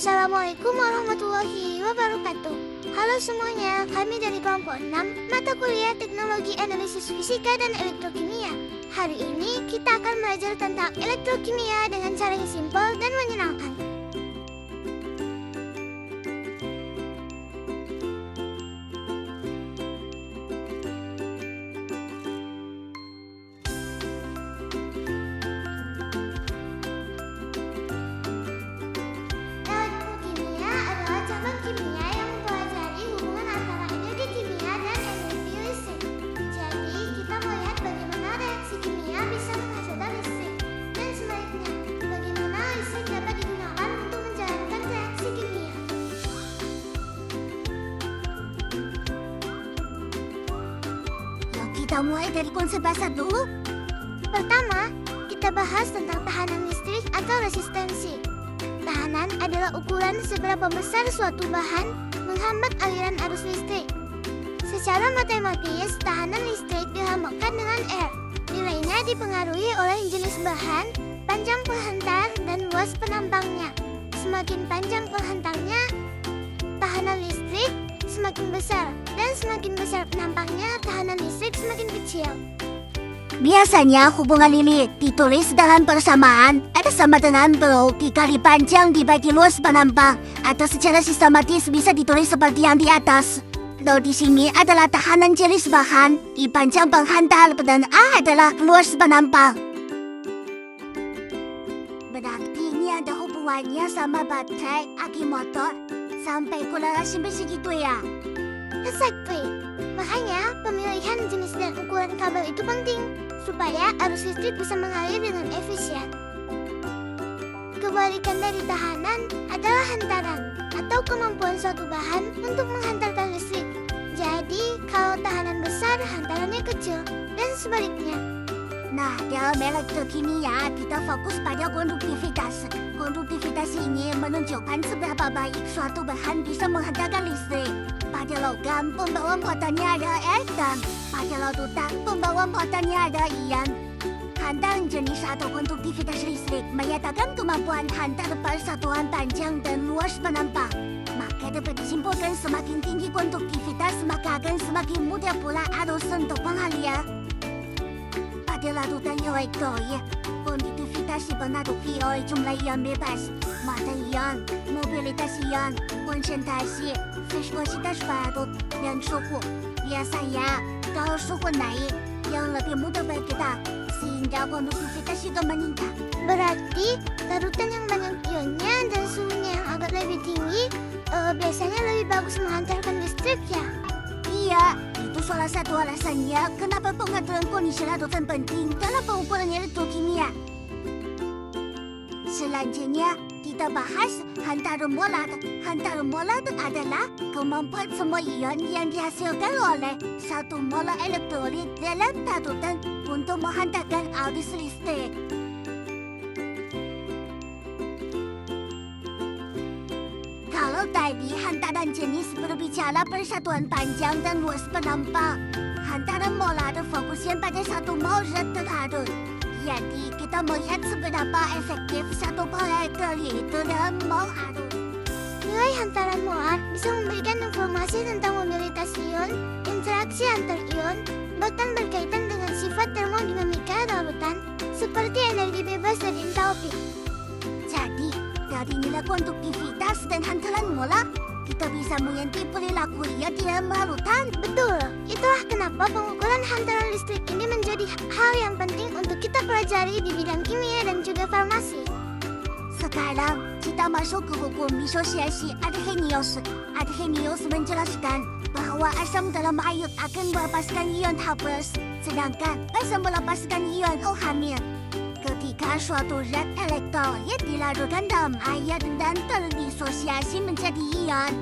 Assalamualaikum warahmatullahi wabarakatuh. Halo semuanya, kami dari kelompok 6 mata kuliah Teknologi Analisis Fisika dan Elektrokimia. Hari ini kita akan belajar tentang elektrokimia dengan cara yang simpel dan menyenangkan. Kita mulai dari konsep dasar dulu. Pertama, kita bahas tentang tahanan listrik atau resistensi. Tahanan adalah ukuran seberapa besar suatu bahan menghambat aliran arus listrik. Secara matematis, tahanan listrik dilambangkan dengan R. Nilainya dipengaruhi oleh jenis bahan, panjang penghantar, dan luas penampangnya. Semakin panjang penghantarnya, tahanan listrik semakin besar, dan semakin besar penampangnya, tahanan listrik semakin kecil. Biasanya hubungan ini ditulis dalam persamaan ada sama dengan rho dikali panjang dibagi luas penampang, atau secara sistematis bisa ditulis seperti yang di atas. Rho di sini adalah tahanan jenis bahan, I panjang penghantar, dan A adalah luas penampang. Berarti ini ada hubungannya sama baterai, aki motor, sampai kolerasi besi gitu ya? Exactly. Makanya pemilihan jenis dan ukuran kabel itu penting, supaya arus listrik bisa mengalir dengan efisien. Kebalikan dari tahanan adalah hantaran, atau kemampuan suatu bahan untuk menghantarkan listrik. Jadi, kalau tahanan besar, hantarannya kecil, dan sebaliknya. Nah, dalam elektrokimia, kita fokus pada konduktivitas. Konduktivitas ini menunjukkan seberapa baik suatu bahan bisa menghantarkan listrik. Pada logam, pembawa muatannya ada elektron. Pada lautan, pembawa muatannya ada ion. Hantaran jenis atau konduktivitas listrik menyatakan kemampuan hantar persatuan panjang dan luas penampang. Maka dapat disimpulkan semakin tinggi konduktivitas, maka akan semakin mudah pula arus untuk mengalir. Pada larutan elektron, konduktivitas dipengaruhi oleh jumlah ion bebas, massa ion, mobilitas ion, konsentrasi, viskositas balut, dan suhu. Biasanya, kalau suhu naik, yang lebih mudah bergerak, sehingga konduktivitas juga meningkat. Berarti, larutan yang banyak ionnya dan suhunya yang agak lebih tinggi, biasanya lebih bagus menghantarkan listrik ya? Iya, itu salah satu alasannya kenapa pengaturan kondisi larutan penting dalam pengukuran elektrokimia. Selanjutnya, kita bahas hantaran molar. Hantaran molar adalah kemampuan semua ion yang dihasilkan oleh satu molar elektrolit dalam larutan untuk menghantarkan arus listrik. Kalau tadi hantaran jenis berbicara persatuan panjang dan luas penampang, hantaran molar fokusnya pada satu mol zat terlarut. Jadi, kita melihat seberapa efektif satu proyektil itu dalam mol arus. Nilai hantaran molar bisa memberikan informasi tentang mobilitas ion, interaksi antar ion, bahkan berkaitan dengan sifat termodinamika larutan, seperti energi bebas dan entalpi. Jadi, dari nilai konduktivitas dan hantaran molar, kita bisa mengerti perilaku ion di dalam larutan. Betul, itulah kenapa pengukuran hantaran listrik ini menjadi hal yang penting untuk kita pelajari di bidang kimia dan juga farmasi. Sekarang, kita masuk ke hukum disosiasi Arrhenius. Arrhenius menjelaskan bahwa asam dalam air akan melepaskan ion H+, sedangkan asam melepaskan ion O-. Ketika suatu zat elektrolit dilarutkan dalam air dan terdisosiasi menjadi ion,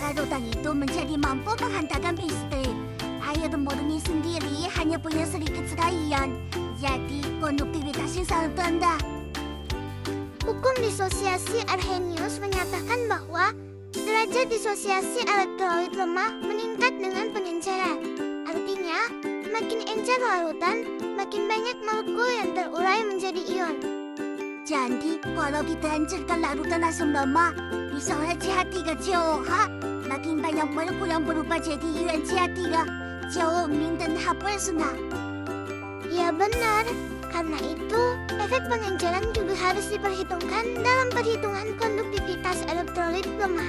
larutan itu menjadi mampu menghantarkan listrik. Air murni sendiri hanya punya sedikit sekali ion, jadi konduktivitasnya sangat rendah. Hukum disosiasi Arrhenius menyatakan bahwa derajat disosiasi elektrolit lemah meningkat dengan pengenceran. Artinya, makin encer larutan, makin banyak molekul yang terurai menjadi ion. Jadi, kalau kita hancurkan larutan asam lemah, Misalnya CH3 CO, makin banyak molekul yang berubah jadi ion CH3. CO minta tahap personal. Ya benar, karena itu efek pengenceran juga harus diperhitungkan dalam perhitungan konduktivitas elektrolit lemah.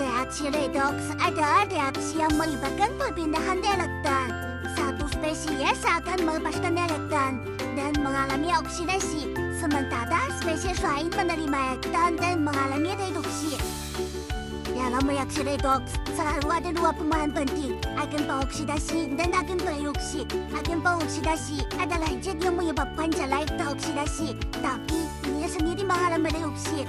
Reaksi redoks adalah reaksi yang melibatkan perpindahan elektron. Satu spesies akan melepaskan elektron dan mengalami oksidasi, sementara spesies lain menerima elektron dan mengalami reduksi. Dalam reaksi redoks, selalu ada dua pemeran penting, agen pengoksidasi dan agen pereduksi. Agen pengoksidasi adalah zat yang menyebabkan jalan teroksidasi, tapi dia sendiri mengalami reduksi.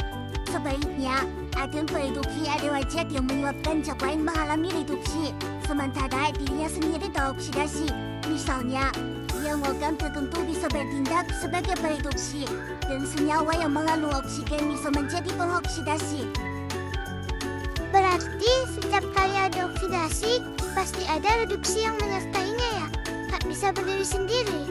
Sebaliknya, agen pereduksi adalah zat yang menyebabkan zat lain mengalami reduksi, sementara dirinya sendiri teroksidasi. Misalnya, yang logam tertentu bisa bertindak sebagai pereduksi, dan senyawa yang mengandung oksigen bisa menjadi pengoksidasi. Berarti setiap kali ada oksidasi, pasti ada reduksi yang menyertainya ya? Tak bisa berdiri sendiri.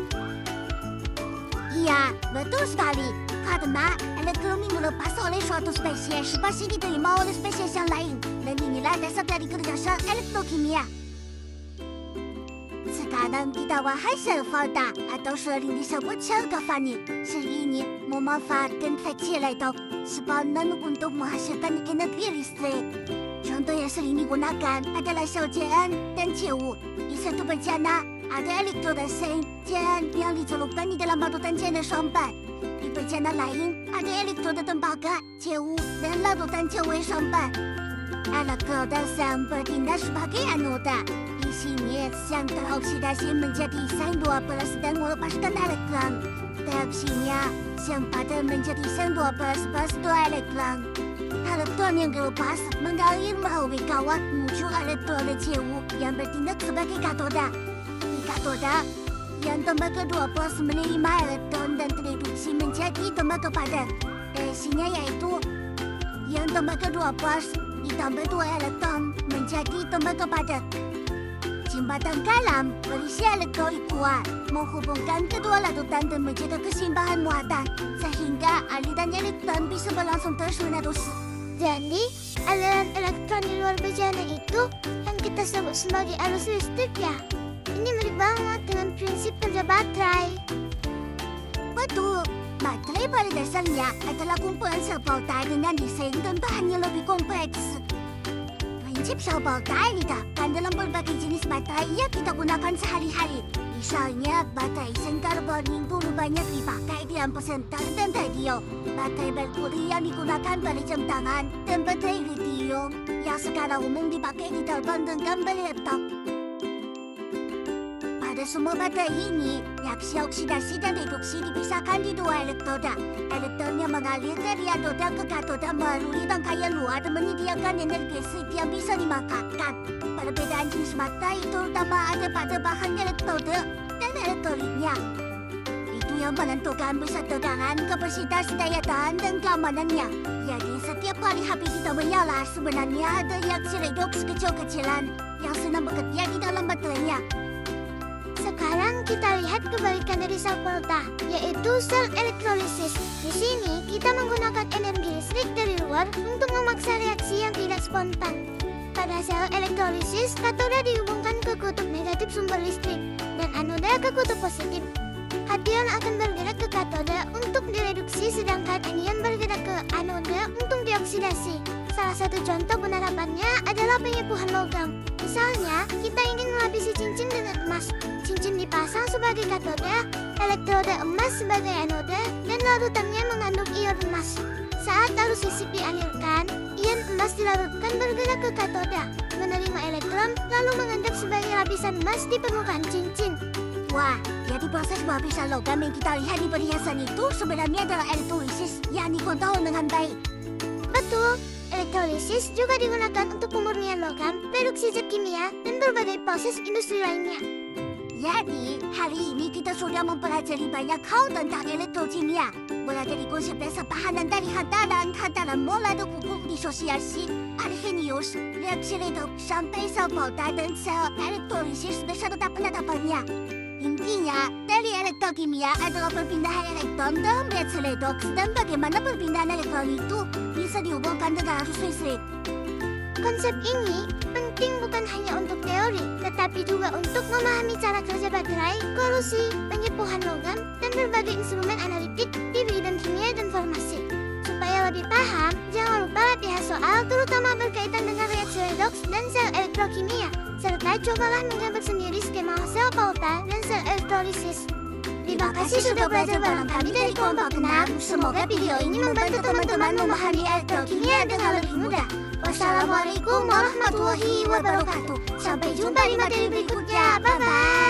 Iya, betul sekali. Karena elektron yang dilepas oleh suatu spesies pasti diterima oleh spesies yang lain. Dan inilah dasar dari kerja sel elektrokimia. Sekarang kita bahas sel Volta atau sering disebut sel galvanik. Sel ini memanfaatkan friksi elektron sepadan untuk menghasilkan energi listrik. Contoh yang sering digunakan adalah sel Cn dan Cu. Di satu bencana, ada elektroda sel Cn yang dicelupkan di dalam larutan Cn-4. Di bencana lain, ada elektroda tembaga Cu dan larutan Cu-4. Elektroda sel bertindak sebagai anoda. Di sini, sel teroksidasi menjadi sel 2+ dan melepaskan elektron. Reaksinya, sel padat menjadi sel 2+ plus 2 elektron. Elektron yang dilepas mengalir melalui kawat menuju elektroda Cu yang bertindak sebagai katoda. Di katoda, yang tembaga 2+ menerima elektron dan tereduksi menjadi tembaga padat. Reaksinya yaitu yang tembaga 2+ ditambah 2 elektron menjadi tembaga padat. Jembatan kalam berisi elektrolit kuat menghubungkan kedua larutan dan menjaga keseimbangan muatan sehingga aliran elektron bisa berlangsung terus-menerus. Jadi, aliran elektron di luar bejana itu yang kita sebut sebagai arus listrik ya? Ini mirip banget dengan prinsip kerja baterai. Betul, baterai pada dasarnya adalah kumpulan sel Volta dengan desain dan bahan yang lebih kompleks. Prinsip sel Volta diterapkan dalam berbagai jenis baterai yang kita gunakan sehari-hari. Misalnya, baterai sen karbon yang dulu banyak dipakai di lampu senter dan radio. Baterai merkuri yang digunakan pada jam tangan dan baterai lithium yang sekarang umum dipakai di telepon dan gambar laptop. Pada semua baterai ini, reaksi oksidasi dan reduksi dipisahkan di dua elektroda. Elektron yang mengalir dari anoda ke katoda melalui rangkaian luar dan menyediakan energi listrik yang bisa dimanfaatkan. Perbedaan jenis baterai terutama ada pada bahan elektroda dan elektrolitnya. Itu yang menentukan besar tegangan, kapasitas, daya tahan, dan keamanannya. Jadi setiap kali HP kita menyala, sebenarnya ada reaksi redoks kecil-kecilan yang sedang bekerja di dalam baterainya. Sekarang kita lihat kebalikan dari sel Volta, yaitu sel elektrolisis. Di sini kita menggunakan energi listrik dari luar untuk memaksa reaksi yang tidak spontan. Pada sel elektrolisis, katoda dihubungkan ke kutub negatif sumber listrik dan anoda ke kutub positif. Kation akan bergerak ke katoda untuk direduksi, sedangkan anion bergerak ke anoda untuk dioksidasi. Salah satu contoh penerapannya adalah penyepuhan logam. Misalnya, kita ingin melapisi cincin dengan emas. Cincin dipasang sebagai katoda, elektroda emas sebagai anoda, dan larutannya mengandung ion emas. Saat arus listrik dialirkan, ion emas dilarutkan bergerak ke katoda, menerima elektron, lalu mengendap sebagai lapisan emas di permukaan cincin. Wah, jadi proses pelapisan logam yang kita lihat di perhiasan itu sebenarnya adalah elektrolisis yang dikontrol dengan baik. Betul, elektrolisis juga digunakan untuk pemurnian logam, reduksi zat kimia, dan berbagai proses industri lainnya. Jadi, hari ini kita sudah mempelajari banyak hal tentang elektrokimia. Mulai dari konsep dasar pertahanan dari hantaran mola dan pupuk disosiasi, Arrhenius, reaksi redoks, sampai sel Volta dan sel elektrolisis beserta penetapannya. Intinya, dari elektrokimia adalah perpindahan elektron dalam reaksi redoks dan bagaimana perpindahan elektron itu bisa bisa dihubungkan dengan arus listrik. Konsep ini penting bukan hanya untuk teori, tetapi juga untuk memahami cara kerja baterai, kolusi, penyepuhan logam, dan berbagai instrumen analitik di bidang kimia dan farmasi. Supaya lebih paham, jangan lupa latihan soal terutama berkaitan dengan reaksi redoks dan sel elektrokimia, serta cobalah menggambar sendiri skema sel Pauta dan sel elektrolisis. Terima kasih sudah belajar bareng kami dari kelompok 6. Semoga video ini membantu teman-teman memahami elektrokimia dengan lebih mudah. Wassalamualaikum warahmatullahi wabarakatuh. Sampai jumpa di materi berikutnya. Bye-bye.